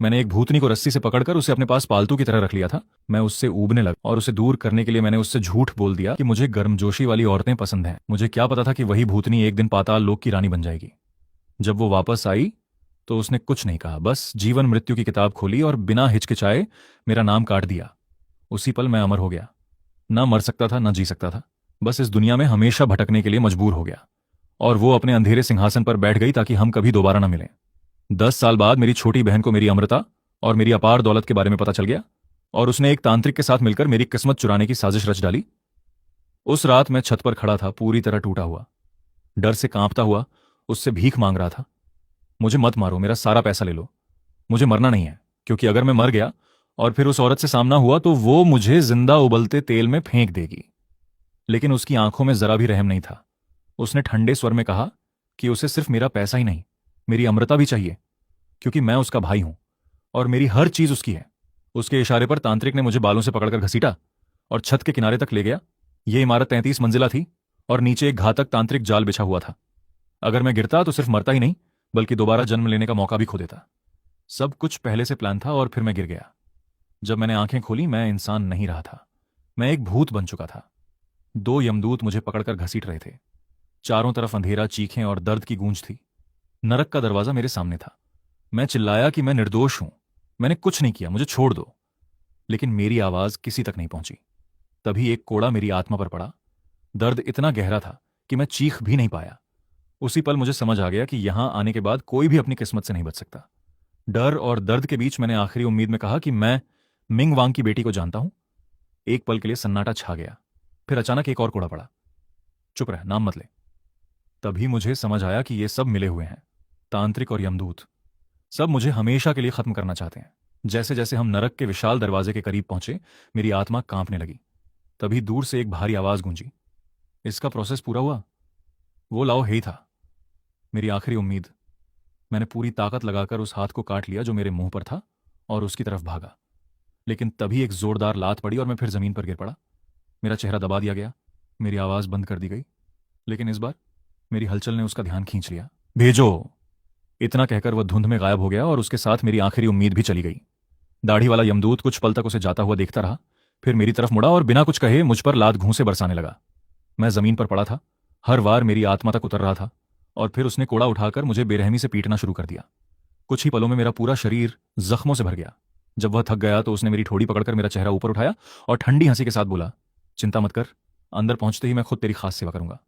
मैंने एक भूतनी को रस्सी से पकड़कर उसे अपने पास पालतू की तरह रख लिया था। मैं उससे ऊबने लगा और उसे दूर करने के लिए मैंने उससे झूठ बोल दिया कि मुझे गर्मजोशी वाली औरतें पसंद हैं। मुझे क्या पता था कि वही भूतनी एक दिन पाताल लोक की रानी बन जाएगी। जब वो वापस आई तो उसने कुछ नहीं कहा, बस जीवन मृत्यु की किताब खोली और बिना हिचकिचाए मेरा नाम काट दिया। उसी पल मैं अमर हो गया। ना मर सकता था ना जी सकता था, बस इस दुनिया में हमेशा भटकने के लिए मजबूर हो गया। और वो अपने अंधेरे सिंहासन पर बैठ गई ताकि हम कभी दोबारा ना मिलें। 10 साल बाद मेरी छोटी बहन को मेरी अमृता और मेरी अपार दौलत के बारे में पता चल गया और उसने एक तांत्रिक के साथ मिलकर मेरी किस्मत चुराने की साजिश रच डाली। उस रात मैं छत पर खड़ा था, पूरी तरह टूटा हुआ, डर से कांपता हुआ, उससे भीख मांग रहा था। मुझे मत मारो, मेरा सारा पैसा ले लो, मुझे मरना नहीं है, क्योंकि अगर मैं मर गया और फिर उस औरत से सामना हुआ तो वो मुझे जिंदा उबलते तेल में फेंक देगी। लेकिन उसकी आंखों में जरा भी रहम नहीं था। उसने ठंडे स्वर में कहा कि उसे सिर्फ मेरा पैसा ही नहीं, मेरी अमृता भी चाहिए, क्योंकि मैं उसका भाई हूं और मेरी हर चीज उसकी है। उसके इशारे पर तांत्रिक ने मुझे बालों से पकड़कर घसीटा और छत के किनारे तक ले गया। यह इमारत 33 मंजिला थी और नीचे एक घातक तांत्रिक जाल बिछा हुआ था। अगर मैं गिरता तो सिर्फ मरता ही नहीं, बल्कि दोबारा जन्म लेने का मौका भी खो देता। सब कुछ पहले से प्लान था और फिर मैं गिर गया। जब मैंने आंखें खोली, मैं इंसान नहीं रहा था, मैं एक भूत बन चुका था। 2 यमदूत मुझे पकड़कर घसीट रहे थे। चारों तरफ अंधेरा, चीखें और दर्द की गूंज थी। नरक का दरवाजा मेरे सामने था। मैं चिल्लाया कि मैं निर्दोष हूं, मैंने कुछ नहीं किया, मुझे छोड़ दो। लेकिन मेरी आवाज किसी तक नहीं पहुंची। तभी एक कोड़ा मेरी आत्मा पर पड़ा। दर्द इतना गहरा था कि मैं चीख भी नहीं पाया। उसी पल मुझे समझ आ गया कि यहां आने के बाद कोई भी अपनी किस्मत से नहीं बच सकता। डर और दर्द के बीच मैंने आखिरी उम्मीद में कहा कि मैं मिंग वांग की बेटी को जानता हूं। एक पल के लिए सन्नाटा छा गया। फिर अचानक एक और कोड़ा पड़ा। चुप रह, नाम मत ले। तभी मुझे समझ आया कि ये सब मिले हुए हैं, तांत्रिक और यमदूत। सब मुझे हमेशा के लिए खत्म करना चाहते हैं। जैसे जैसे हम नरक के विशाल दरवाजे के करीब पहुंचे, मेरी आत्मा कांपने लगी। तभी दूर से एक भारी आवाज गूंजी। इसका प्रोसेस पूरा हुआ। वो लाओ ही था, मेरी आखिरी उम्मीद। मैंने पूरी ताकत लगाकर उस हाथ को काट लिया जो मेरे मुंह पर था और उसकी तरफ भागा। लेकिन तभी एक जोरदार लात पड़ी और मैं फिर जमीन पर गिर पड़ा। मेरा चेहरा दबा दिया गया, मेरी आवाज बंद कर दी गई। लेकिन इस बार मेरी हलचल ने उसका ध्यान खींच लिया। भेजो, इतना कहकर वह धुंध में गायब हो गया और उसके साथ मेरी आखिरी उम्मीद भी चली गई। दाढ़ी वाला यमदूत कुछ पल तक उसे जाता हुआ देखता रहा, फिर मेरी तरफ मुड़ा और बिना कुछ कहे मुझ पर लात घूंसे बरसाने लगा। मैं जमीन पर पड़ा था, हर वार मेरी आत्मा तक उतर रहा था। और फिर उसने कोड़ा उठाकर मुझे बेरहमी से पीटना शुरू कर दिया। कुछ ही पलों में मेरा पूरा शरीर जख्मों से भर गया। जब वह थक गया तो उसने मेरी ठोड़ी पकड़कर मेरा चेहरा ऊपर उठाया और ठंडी हंसी के साथ बोला, चिंता मत कर, अंदर पहुंचते ही मैं खुद तेरी खास सेवा करूंगा।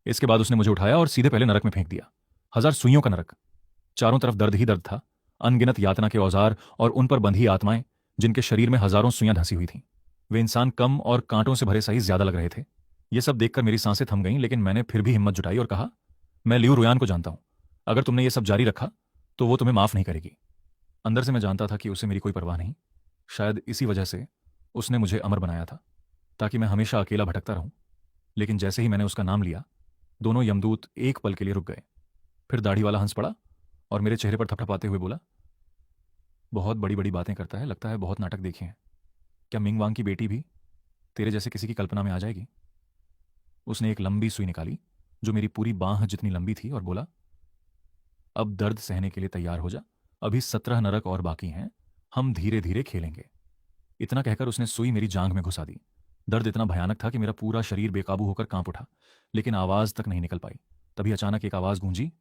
इसके बाद उसने मुझे उठाया और सीधे पहले नरक में फेंक दिया। 1000 सुइयों का नरक। चारों तरफ दर्द ही दर्द था, अनगिनत यातना के औजार और उन पर बंधी आत्माएं जिनके शरीर में हजारों सुइयां धंसी हुई थीं। वे इंसान कम और कांटों से भरे सही ज्यादा लग रहे थे। ये सब देखकर मेरी सांसें थम गईं, लेकिन मैंने फिर भी हिम्मत जुटाई और कहा, मैं लियू रुयान को जानता हूं। अगर तुमने ये सब जारी रखा तो वो तुम्हें माफ नहीं करेगी। अंदर से मैं जानता था कि उसे मेरी कोई परवाह नहीं। शायद इसी वजह से उसने मुझे अमर बनाया था, ताकि मैं हमेशा अकेला भटकता रहूं। लेकिन जैसे ही मैंने उसका नाम लिया, दोनों यमदूत एक पल के लिए रुक गए। फिर दाढ़ी वाला हंस पड़ा और मेरे चेहरे पर थपथपाते हुए बोला, बहुत बड़ी बड़ी बातें करता है, लगता है बहुत नाटक देखे हैं। क्या मिंग वांग की बेटी भी तेरे जैसे किसी की कल्पना में आ जाएगी? उसने एक लंबी सुई निकाली जो मेरी पूरी बांह जितनी लंबी थी और बोला, अब दर्द सहने के लिए तैयार हो जा, अभी 17 नरक और बाकी हैं, हम धीरे धीरे खेलेंगे। इतना कहकर उसने सुई मेरी जांघ में घुसा दी। दर्द इतना भयानक था कि मेरा पूरा शरीर बेकाबू होकर कांप उठा, लेकिन आवाज तक नहीं निकल पाई। तभी अचानक एक आवाज गूंजी,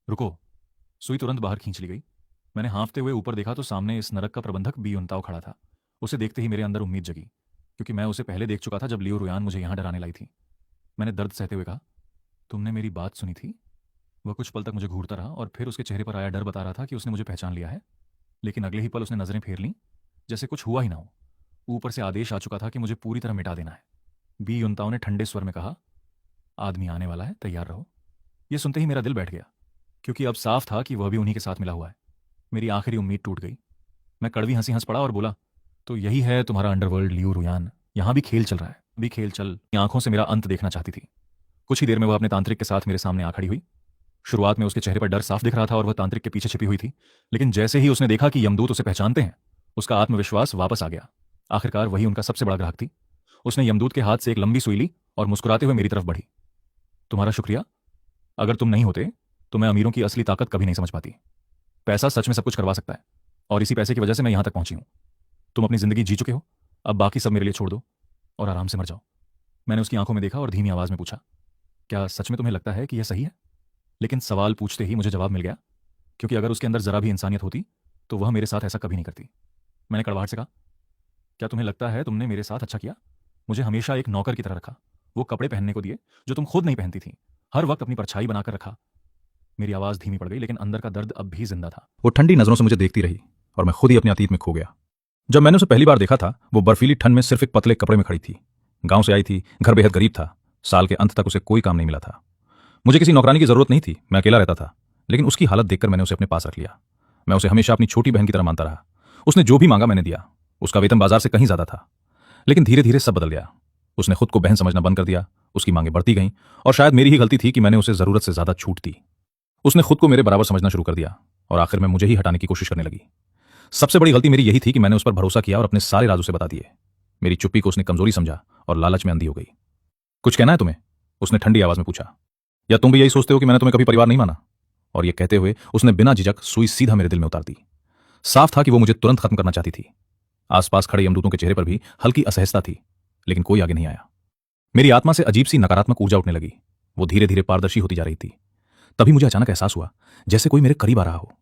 रुको। सुई तुरंत बाहर खींच ली गई। मैंने हाँफते हुए ऊपर देखा तो सामने इस नरक का प्रबंधक बी उनताव खड़ा था। उसे देखते ही मेरे अंदर उम्मीद जगी, क्योंकि मैं उसे पहले देख चुका था जब लियो रुयान मुझे यहां डराने लाई थी। मैंने दर्द सहते हुए कहा, तुमने मेरी बात सुनी थी? वह कुछ पल तक मुझे घूरता रहा और फिर उसके चेहरे पर आया डर बता रहा था कि उसने मुझे पहचान लिया है। लेकिन अगले ही पल उसने नजरें फेर लीं, जैसे कुछ हुआ ही ना हो। ऊपर से आदेश आ चुका था कि मुझे पूरी तरह मिटा देना है। बी युनताओ ने ठंडे स्वर में कहा, आदमी आने वाला है, तैयार रहो। यह सुनते ही मेरा दिल बैठ गया, क्योंकि अब साफ था कि वह भी उन्हीं के साथ मिला हुआ है। मेरी आखिरी उम्मीद टूट गई। मैं कड़वी हंसी हंस पड़ा और बोला, तो यही है तुम्हारा अंडरवर्ल्ड लियू रुयान, यहां भी खेल चल रहा है, भी खेल चल। आंखों से मेरा अंत देखना चाहती थी। कुछ ही देर में वह अपने तांत्रिक के साथ मेरे सामने आ खड़ी हुई। शुरुआत में उसके चेहरे पर डर साफ दिख रहा था और वह तांत्रिक के पीछे छिपी हुई थी, लेकिन जैसे ही उसने देखा कि यमदूत उसे पहचानते हैं, उसका आत्मविश्वास वापस आ गया। आखिरकार वही उनका सबसे बड़ा ग्राहक थी। उसने यमदूत के हाथ से एक लंबी सुई ली और मुस्कुराते हुए मेरी तरफ बढ़ी। तुम्हारा शुक्रिया, अगर तुम नहीं होते तो मैं अमीरों की असली ताकत कभी नहीं समझ पाती। पैसा सच में सब कुछ करवा सकता है, और इसी पैसे की वजह से मैं यहां तक पहुंची हूं। तुम अपनी जिंदगी जी चुके हो, अब बाकी सब मेरे लिए छोड़ दो और आराम से मर जाओ। मैंने उसकी आंखों में देखा और धीमी आवाज में पूछा, क्या सच में तुम्हें लगता है कि यह सही है? लेकिन सवाल पूछते ही मुझे जवाब मिल गया, क्योंकि अगर उसके अंदर जरा भी इंसानियत होती तो वह मेरे साथ ऐसा कभी नहीं करती। मैंने कड़वाहट से कहा, क्या तुम्हें लगता है तुमने मेरे साथ अच्छा किया? मुझे हमेशा एक नौकर की तरह रखा, वो कपड़े पहनने को दिए जो तुम खुद नहीं पहनती थी, हर वक्त अपनी परछाई बनाकर रखा। मेरी आवाज धीमी पड़ गई, लेकिन अंदर का दर्द अब भी जिंदा था। वो ठंडी नजरों से मुझे देखती रही और मैं खुद ही अपने अतीत में खो गया। जब मैंने उसे पहली बार देखा था, वो बर्फीली ठंड में सिर्फ एक पतले कपड़े में खड़ी थी। गांव से आई थी, घर बेहद गरीब था, साल के अंत तक उसे कोई काम नहीं मिला था। मुझे किसी नौकरानी की जरूरत नहीं थी, मैं अकेला रहता था, लेकिन उसकी हालत देखकर मैंने उसे अपने पास रख लिया। मैं उसे हमेशा अपनी छोटी बहन की तरह मानता रहा। उसने जो भी मांगा मैंने दिया। उसका वेतन बाजार से कहीं ज्यादा था। लेकिन धीरे धीरे सब बदल गया। उसने खुद को बहन समझना बंद कर दिया, उसकी मांगें बढ़ती गईं, और शायद मेरी ही गलती थी कि मैंने उसे जरूरत से ज्यादा छूट दी। उसने खुद को मेरे बराबर समझना शुरू कर दिया और आखिर में मुझे ही हटाने की कोशिश करने लगी। सबसे बड़ी गलती मेरी यही थी कि मैंने उस पर भरोसा किया और अपने सारे राज उसे बता दिए। मेरी चुप्पी को उसने कमजोरी समझा और लालच में अंधी हो गई। कुछ कहना है तुम्हें? उसने ठंडी आवाज में पूछा। या तुम भी यही सोचते हो कि मैंने तुम्हें कभी परिवार नहीं माना? और यह कहते हुए उसने बिना झिझक सुई सीधा मेरे दिल में उतार दी। साफ था कि वो मुझे तुरंत खत्म करना चाहती थी। आसपास खड़े यमदूतों के चेहरे पर भी हल्की असहजता थी, लेकिन कोई आगे नहीं आया। मेरी आत्मा से अजीब सी नकारात्मक ऊर्जा उठने लगी। वो धीरे धीरे पारदर्शी होती जा रही थी। तभी मुझे अचानक एहसास हुआ जैसे कोई मेरे करीब आ रहा हो।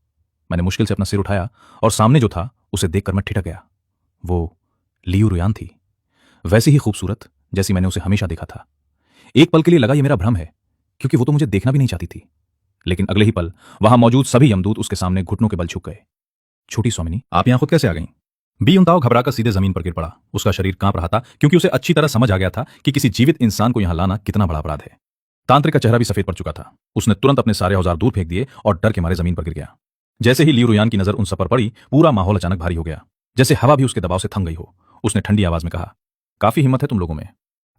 मैंने मुश्किल से अपना सिर उठाया और सामने जो था उसे देखकर मैं ठिठक गया। वो लियू रुयान थी, वैसी ही खूबसूरत जैसी मैंने उसे हमेशा देखा था। एक पल के लिए लगा ये मेरा भ्रम है, क्योंकि वो तो मुझे देखना भी नहीं चाहती थी। लेकिन अगले ही पल वहां मौजूद सभी यमदूत उसके सामने घुटनों के बल झुक गए। छोटी स्वामिनी, आप यहां खुद कैसे आ गईं? बी युनताओ घबराकर सीधे जमीन पर गिर पड़ा। उसका शरीर कांप रहा था, क्योंकि उसे अच्छी तरह समझ आ गया था कि किसी जीवित इंसान को यहां लाना कितना बड़ा अपराध है। तांत्रिक का चेहरा भी सफेद पड़ चुका था। उसने तुरंत अपने सारे औजार दूर फेंक दिए और डर के मारे जमीन पर गिर गया। जैसे ही लियू रुयान की नजर उन सब पर पड़ी, पूरा माहौल अचानक भारी हो गया, जैसे हवा भी उसके दबाव से थम गई हो। उसने ठंडी आवाज में कहा, काफी हिम्मत है तुम लोगों में।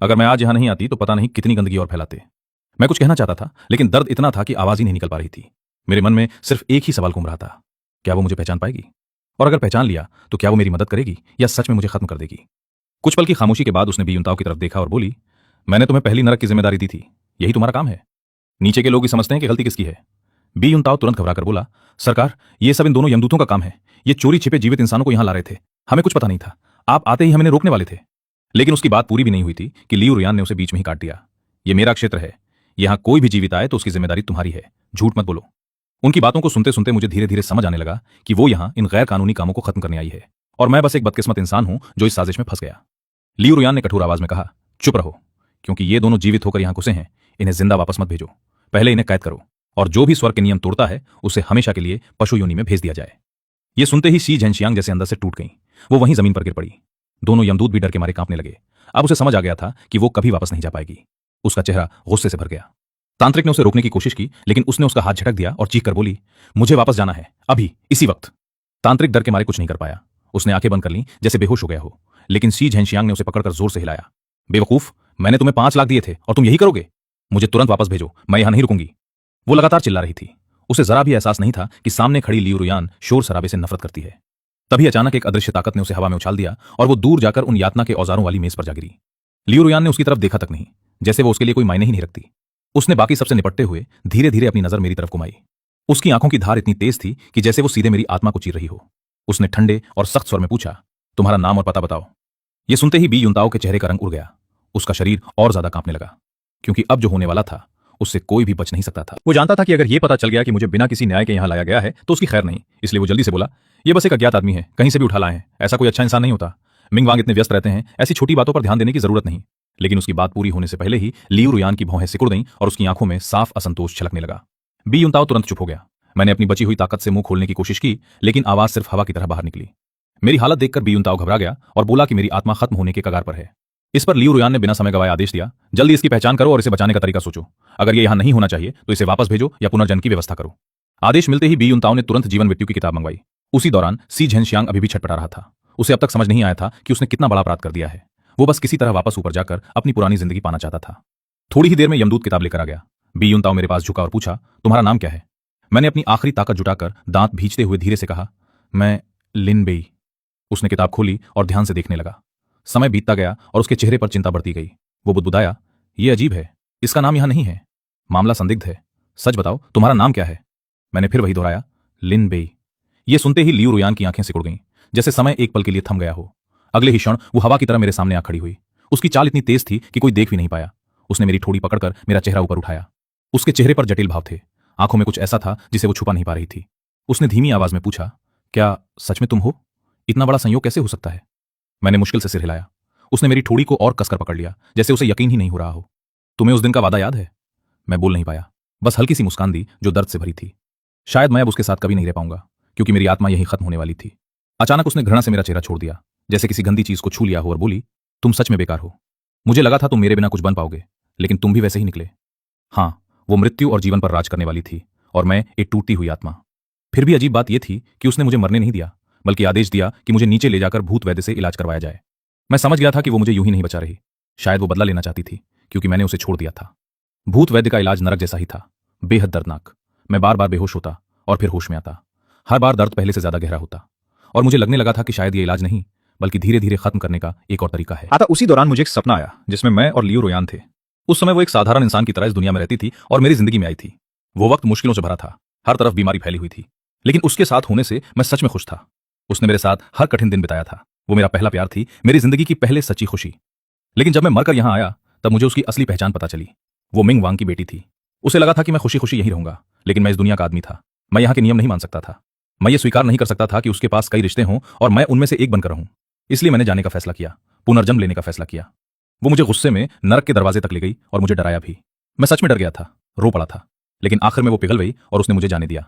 अगर मैं आज यहां नहीं आती तो पता नहीं कितनी गंदगी और फैलाते। मैं कुछ कहना चाहता था, लेकिन दर्द इतना था कि आवाज ही नहीं निकल पा रही थी। मेरे मन में सिर्फ एक ही सवाल घूम रहा था, क्या वो मुझे पहचान पाएगी? और अगर पहचान लिया तो क्या वो मेरी मदद करेगी या सच में मुझे खत्म कर देगी? कुछ पल की खामोशी के बाद उसने बी युनताओ की तरफ देखा और बोली, मैंने तुम्हें पहली नरक की जिम्मेदारी दी थी, यही तुम्हारा काम है। नीचे के लोग ही समझते हैं कि गलती किसकी है। बी युनताओ तुरंत घबराकर बोला, सरकार, ये सब इन दोनों यमदूतों का काम है। ये चोरी छिपे जीवित इंसानों को यहां ला रहे थे, हमें कुछ पता नहीं था। आप आते ही हमें रोकने वाले थे। लेकिन उसकी बात पूरी भी नहीं हुई थी कि लियू रुयान ने उसे बीच में ही काट दिया। ये मेरा क्षेत्र है, यहां कोई भी जीवित आए तो उसकी जिम्मेदारी तुम्हारी है, झूठ मत बोलो। उनकी बातों को सुनते सुनते मुझे धीरे धीरे समझ आने लगा कि वो यहां इन गैर कानूनी कामों को खत्म करने आई है, और मैं बस एक बदकिस्मत इंसान हूं जो इस साजिश में फंस गया। लियू रुयान ने कठोर आवाज में कहा, चुप रहो, क्योंकि ये दोनों जीवित होकर यहां घुसे हैं। इन्हें जिंदा वापस मत भेजो, पहले इन्हें कैद करो, और जो भी स्वर्ग के नियम तोड़ता है उसे हमेशा के लिए पशु योनि में भेज दिया जाए। ये सुनते ही शी झेनशियांग जैसे अंदर से टूट गई। वो वहीं जमीन पर गिर पड़ी। दोनों यमदूत भी डर के मारे कांपने लगे। अब उसे समझ आ गया था कि वो कभी वापस नहीं जा पाएगी। उसका चेहरा गुस्से से भर गया। तांत्रिक ने उसे रोकने की कोशिश की, लेकिन उसने उसका हाथ झटक दिया और चीख कर बोली, मुझे वापस जाना है, अभी, इसी वक्त। तांत्रिक डर के मारे कुछ नहीं कर पाया। उसने आंखें बंद कर लीं जैसे बेहोश हो गया हो, लेकिन शी झेनशियांग ने उसे पकड़कर जोर से हिलाया। बेवकूफ, मैंने तुम्हें 5 लाख दिए थे और तुम यही करोगे? मुझे तुरंत वापस भेजो, मैं यहां नहीं रुकूंगी। वो लगातार चिल्ला रही थी। उसे जरा भी एहसास नहीं था कि सामने खड़ी लियू रुयान शोर शराबे से नफरत करती है। तभी अचानक एक अदृश्य ताकत ने उसे हवा में उछाल दिया और वो दूर जाकर उन यातना के औजारों वाली मेज पर जा गिरी। लियू रुयान ने उसकी तरफ देखा तक नहीं, जैसे वो उसके लिए कोई मायने ही नहीं रखती। उसने बाकी सबसे निपटते हुए धीरे धीरे अपनी नजर मेरी तरफ घुमाई। उसकी आंखों की धार इतनी तेज थी कि जैसे वो सीधे मेरी आत्मा को चीर रही हो। उसने ठंडे और सख्त स्वर में पूछा, तुम्हारा नाम और पता बताओ। यह सुनते ही बी युनताओ के चेहरे का रंग उड़ गया। उसका शरीर और ज्यादा कांपने लगा, क्योंकि अब जो होने वाला था उससे कोई भी बच नहीं सकता था। वो जानता था कि अगर यह पता चल गया कि मुझे बिना किसी न्याय के यहां लाया गया है तो उसकी खैर नहीं, इसलिए वो जल्दी से बोला, ये बस एक अज्ञात आदमी है, कहीं से भी उठा लाए हैं, ऐसा कोई अच्छा इंसान नहीं होता। मिंग वांग इतने व्यस्त रहते हैं, ऐसी छोटी बातों पर ध्यान देने की जरूरत नहीं। लेकिन उसकी बात पूरी होने से पहले ही लियू रुयान की भौहें सिकुड़ गईं और उसकी आंखों में साफ असंतोष छलकने लगा। बी युनताओ तुरंत चुप हो गया। मैंने अपनी बची हुई ताकत से मुंह खोलने की कोशिश की, लेकिन आवाज सिर्फ हवा की तरह बाहर निकली। मेरी हालत देखकर बी युनताओ घबरा गया और बोला कि मेरी आत्मा खत्म होने के कगार पर है। इस पर लियू रुयान ने बिना समय गवाए आदेश दिया, जल्दी इसकी पहचान करो और इसे बचाने का तरीका सोचो। अगर ये यहां नहीं होना चाहिए तो इसे वापस भेजो या पुनर्जन्म की व्यवस्था करो। आदेश मिलते ही बी युनताओ ने तुरंत जीवन मृत्यु की किताब मंगवाई। उसी दौरान शी झेनशियांग अभी भी छटपटा रहा था। उसे अब तक समझ नहीं आया था कि उसने कितना बड़ा अपराध कर दिया है। वो बस किसी तरह वापस ऊपर जाकर अपनी पुरानी जिंदगी पाना चाहता था। थोड़ी ही देर में यमदूत किताब लेकर आ गया। बी युनताओ मेरे पास झुका और पूछा, तुम्हारा नाम क्या है? मैंने अपनी आखिरी ताकत जुटाकर दांत भींचते हुए धीरे से कहा, मैं लिन बेई। उसने किताब खोली और ध्यान से देखने लगा। समय बीतता गया और उसके चेहरे पर चिंता बढ़ती गई। वो बुदबुदाया, ये अजीब है, इसका नाम यहां नहीं है, मामला संदिग्ध है। सच बताओ, तुम्हारा नाम क्या है? मैंने फिर वही दोहराया, लिन बेई। ये सुनते ही लियू रुयान की आंखें सिकुड़ गईं, जैसे समय एक पल के लिए थम गया हो। अगले ही क्षण वो हवा की तरह मेरे सामने आ खड़ी हुई। उसकी चाल इतनी तेज थी कि कोई देख भी नहीं पाया। उसने मेरी ठोड़ी पकड़कर मेरा चेहरा ऊपर उठाया। उसके चेहरे पर जटिल भाव थे, आंखों में कुछ ऐसा था जिसे वो छुपा नहीं पा रही थी। उसने धीमी आवाज में पूछा, क्या सच में तुम हो? इतना बड़ा संयोग कैसे हो सकता है? मैंने मुश्किल से सिर हिलाया। उसने मेरी ठोड़ी को और कसकर पकड़ लिया, जैसे उसे यकीन ही नहीं हो रहा हो। तुम्हें उस दिन का वादा याद है? मैं बोल नहीं पाया, बस हल्की सी मुस्कान दी जो दर्द से भरी थी। शायद मैं अब उसके साथ कभी नहीं रह पाऊंगा, क्योंकि मेरी आत्मा यही खत्म होने वाली थी। अचानक उसने घृणा से मेरा चेहरा छोड़ दिया, जैसे किसी गंदी चीज को छू लिया हो, और बोली, तुम सच में बेकार हो। मुझे लगा था तुम मेरे बिना कुछ बन पाओगे, लेकिन तुम भी वैसे ही निकले। हाँ, वो मृत्यु और जीवन पर राज करने वाली थी, और मैं एक टूटती हुई आत्मा। फिर भी अजीब बात यह थी कि उसने मुझे मरने नहीं दिया, बल्कि आदेश दिया कि मुझे नीचे ले जाकर भूत वैद्य से इलाज करवाया जाए। मैं समझ गया था कि वो मुझे यूं ही नहीं बचा रही। शायद वो बदला लेना चाहती थी, क्योंकि मैंने उसे छोड़ दिया था। भूत वैद्य का इलाज नरक जैसा ही था, बेहद दर्दनाक। मैं बार बार बेहोश होता और फिर होश में आता। हर बार दर्द पहले से ज्यादा गहरा होता, और मुझे लगने लगा था कि शायद ये इलाज नहीं, बल्कि धीरे धीरे खत्म करने का एक और तरीका है। उसी दौरान मुझे एक सपना आया, जिसमें मैं और लियू रोयान थे। उस समय वो एक साधारण इंसान की तरह इस दुनिया में रहती थी और मेरी जिंदगी में आई थी। वो वक्त मुश्किलों से भरा था, हर तरफ बीमारी फैली हुई थी, लेकिन उसके साथ होने से मैं सच में खुश था। उसने मेरे साथ हर कठिन दिन बिताया था। वो मेरा पहला प्यार थी, मेरी जिंदगी की पहले सच्ची खुशी। लेकिन जब मैं मरकर यहां आया, तब मुझे उसकी असली पहचान पता चली। वो मिंग वांग की बेटी थी। उसे लगा था कि मैं खुशी खुशी यहीं रहूंगा, लेकिन मैं इस दुनिया का आदमी था। मैं यहाँ के नियम नहीं मान सकता था। मैं ये स्वीकार नहीं कर सकता था कि उसके पास कई रिश्ते हों और मैं उनमें से एक बनकर रहूं। इसलिए मैंने जाने का फैसला किया, पुनर्जन्म लेने का फैसला किया। वो मुझे गुस्से में नरक के दरवाजे तक ले गई और मुझे डराया भी। मैं सच में डर गया था, रो पड़ा था, लेकिन आखिर में वो पिघल गई और उसने मुझे जाने दिया।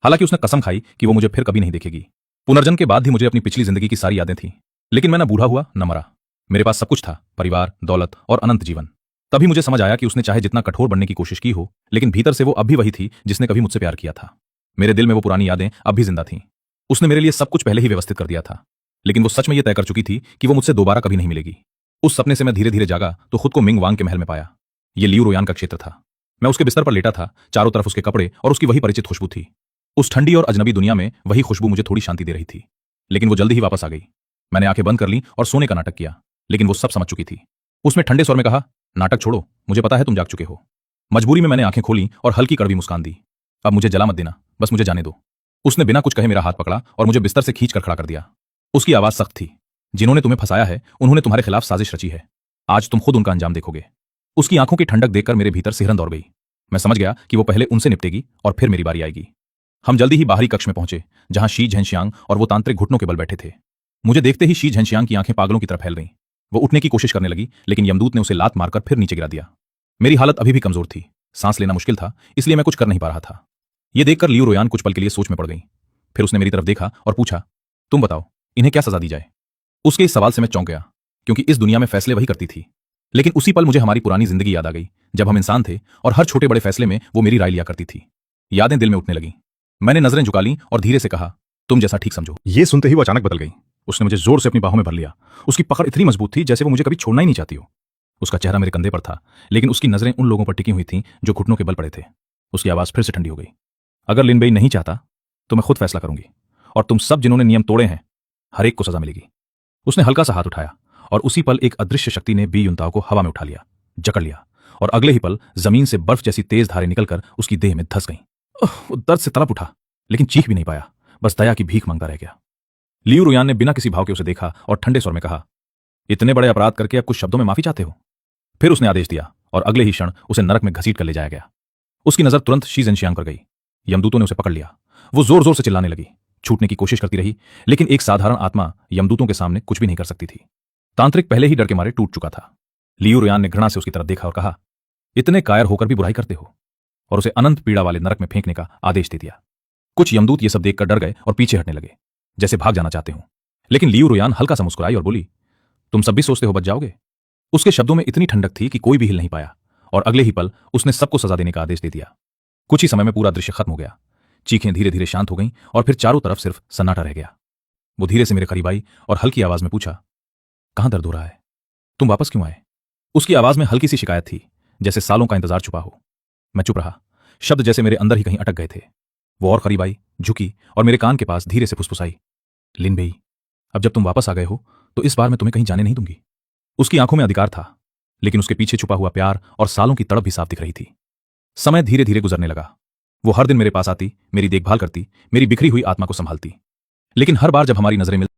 हालांकि उसने कसम खाई कि वो मुझे फिर कभी नहीं देखेगी। पुनर्जन्म के बाद भी मुझे अपनी पिछली जिंदगी की सारी यादें थीं, लेकिन मैं न बूढ़ा हुआ न मरा। मेरे पास सब कुछ था, परिवार, दौलत और अनंत जीवन। तभी मुझे समझ आया कि उसने चाहे जितना कठोर बनने की कोशिश की हो, लेकिन भीतर से वो अब भी वही थी जिसने कभी मुझसे प्यार किया था। मेरे दिल में वो पुरानी यादें अब भी जिंदा थीं। उसने मेरे लिए सब कुछ पहले ही व्यवस्थित कर दिया था, लेकिन वो सच में ये तय कर चुकी थी कि वो मुझसे दोबारा कभी नहीं मिलेगी। उस सपने से मैं धीरे धीरे जागा तो खुद को मिंग वांग के महल में पाया। ये लियू रोयान का क्षेत्र था। मैं उसके बिस्तर पर लेटा था, चारों तरफ उसके कपड़े और उसकी वही परिचित खुशबू थी। उस ठंडी और अजनबी दुनिया में वही खुशबू मुझे थोड़ी शांति दे रही थी, लेकिन वो जल्दी ही वापस आ गई। मैंने आंखें बंद कर ली और सोने का नाटक किया, लेकिन वो सब समझ चुकी थी। उसने ठंडे स्वर में कहा, नाटक छोड़ो, मुझे पता है तुम जाग चुके हो। मजबूरी में मैंने आंखें खोली और हल्की कड़वी मुस्कान दी। अब मुझे जला मत देना, बस मुझे जाने दो। उसने बिना कुछ कहे मेरा हाथ पकड़ा और मुझे बिस्तर से खींच कर खड़ा कर दिया। उसकी आवाज सख्त थी, जिन्होंने तुम्हें फंसाया है उन्होंने तुम्हारे खिलाफ साजिश रची है। आज तुम खुद उनका अंजाम देखोगे। उसकी आंखों की ठंडक देखकर मेरे भीतर सिहरन दौड़ गई। मैं समझ गया कि वो पहले उनसे निपटेगी और फिर मेरी बारी आएगी। हम जल्दी ही बाहरी कक्ष में पहुंचे, जहां शी झेंशियांग और वो तांत्रिक घुटनों के बल बैठे थे। मुझे देखते ही शी झेंशियांग की आंखें पागलों की तरफ फैल गईं। वो उठने की कोशिश करने लगी, लेकिन यमदूत ने उसे लात मारकर फिर नीचे गिरा दिया। मेरी हालत अभी भी कमजोर थी, सांस लेना मुश्किल था, इसलिए मैं कुछ कर नहीं पा रहा था। ये देखकर लियू रोयान कुछ पल के लिए सोच में पड़ गई। फिर उसने मेरी तरफ देखा और पूछा, तुम बताओ, इन्हें क्या सजा दी जाए? उसके इस सवाल से मैं चौंक गया, क्योंकि इस दुनिया में फैसले वही करती थी। लेकिन उसी पल मुझे हमारी पुरानी जिंदगी याद आ गई, जब हम इंसान थे और हर छोटे बड़े फैसले में वो मेरी राय लिया करती थी। यादें दिल में उठने लगीं। मैंने नजरें झुका लीं और धीरे से कहा, तुम जैसा ठीक समझो। ये सुनते ही वो अचानक बदल गई। उसने मुझे जोर से अपनी बाहों में भर लिया। उसकी पकड़ इतनी मजबूत थी जैसे वो मुझे कभी छोड़ना ही नहीं चाहती हो। उसका चेहरा मेरे कंधे पर था, लेकिन उसकी नजरें उन लोगों पर टिकी हुई थीं जो घुटनों के बल पड़े थे। उसकी आवाज फिर से ठंडी हो गई। अगर लिन बेई नहीं चाहता तो मैं खुद फैसला करूंगी, और तुम सब जिन्होंने नियम तोड़े हैं, हर एक को सजा मिलेगी। उसने हल्का सा हाथ उठाया और उसी पल एक अदृश्य शक्ति ने बी युनताओ को हवा में उठा लिया, जकड़ लिया, और अगले ही पल जमीन से बर्फ जैसी तेज धारें निकलकर उसकी देह में धंस गईं। वो दर्द से तड़प उठा, लेकिन चीख भी नहीं पाया, बस दया की भीख मांगता रह गया। लियू रोयान ने बिना किसी भाव के उसे देखा और ठंडे स्वर में कहा, इतने बड़े अपराध करके अब कुछ शब्दों में माफी चाहते हो? फिर उसने आदेश दिया और अगले ही क्षण उसे नरक में घसीट कर ले जाया गया। उसकी नजर तुरंत शी झेंशियांग पर गई। यमदूतों ने उसे पकड़ लिया। वो जोर जोर से चिल्लाने लगी, छूटने की कोशिश करती रही, लेकिन एक साधारण आत्मा यमदूतों के सामने कुछ भी नहीं कर सकती थी। तांत्रिक पहले ही डर के मारे टूट चुका था। लियू रोयान ने घृणा से उसकी तरफ देखा और कहा, इतने कायर होकर भी बुराई करते हो, और उसे अनंत पीड़ा वाले नरक में फेंकने का आदेश दे दिया। कुछ यमदूत ये सब देखकर डर गए और पीछे हटने लगे, जैसे भाग जाना चाहते हो। लेकिन लियू रोयान हल्का सा मुस्कुराई और बोली, तुम सब भी सोचते हो बच जाओगे? उसके शब्दों में इतनी ठंडक थी कि कोई भी हिल नहीं पाया, और अगले ही पल उसने सबको सजा देने का आदेश दे दिया। कुछ ही समय में पूरा दृश्य खत्म हो गया। चीखें धीरे धीरे शांत हो गईं और फिर चारों तरफ सिर्फ सन्नाटा रह गया। वो धीरे से मेरे करीब आई और हल्की आवाज में पूछा, कहां दर्द हो रहा है? तुम वापस क्यों आए? उसकी आवाज में हल्की सी शिकायत थी, जैसे सालों का इंतजार छुपा हो। मैं चुप रहा, शब्द जैसे मेरे अंदर ही कहीं अटक गए थे। वो और करीब आई, झुकी और मेरे कान के पास धीरे से फुसफुसाई, लिन बेई, अब जब तुम वापस आ गए हो तो इस बार मैं तुम्हें कहीं जाने नहीं दूंगी। उसकी आंखों में अधिकार था, लेकिन उसके पीछे छुपा हुआ प्यार और सालों की तड़प भी साफ दिख रही थी। समय धीरे धीरे गुजरने लगा। वो हर दिन मेरे पास आती, मेरी देखभाल करती, मेरी बिखरी हुई आत्मा को संभालती। लेकिन हर बार जब हमारी नजरें मिल